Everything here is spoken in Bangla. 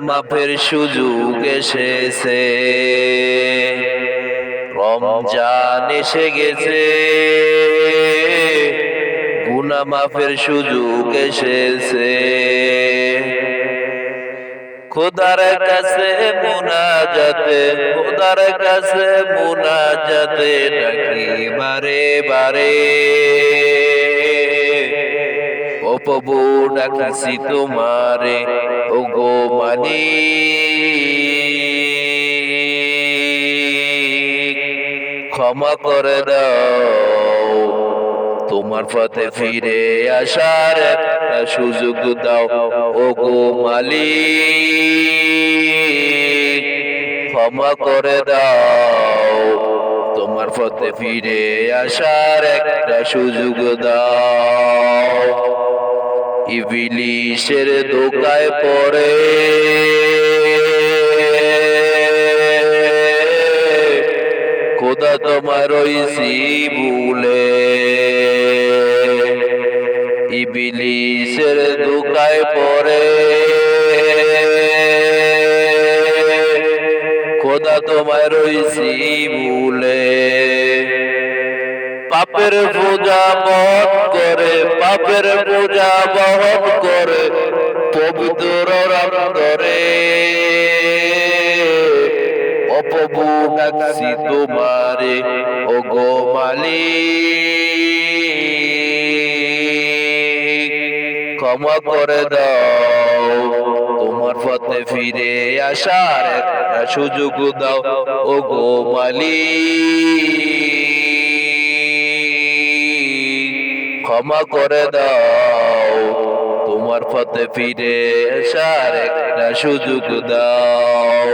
মাফের সুযোগ এসেছে, রমজান এসে গেছে, গুনাহ মাফের সুযোগ এসেছে। খোদার কাছে মুনাজাতে, খোদার কাছে মুনাজাতে ডাকি বারে বারে, ও প্রভু ডাকছি তোমারে, ও গো মালিক ক্ষমা করে দাও, তোমার পথে ফিরে আসার একটা সুযোগ দাও, ও গো মালিক ক্ষমা করে দাও, তোমার পথে ফিরে আসার একটা সুযোগ দাও। ইবলিসের ধোঁকায় পড়ে খোদা তোমার রইছি ভুলে, ইবলিসের ধোঁকায় পড়ে খোদা তোমায় রইছি ভুলে। পাপের বোঝা বহন করে, পাপের বোঝা বহন করে পবিত্র অন্তরে, ও প্রভু ডাকছি তোমারে, ও গো মালিক ক্ষমা করে দাও, তোমার পথে ফিরে আসার একটা সুযোগ দাও, ও গো মালিক ক্ষমা করে দাও, তোমার পথে ফিরে আসার একটা সুযোগ দাও।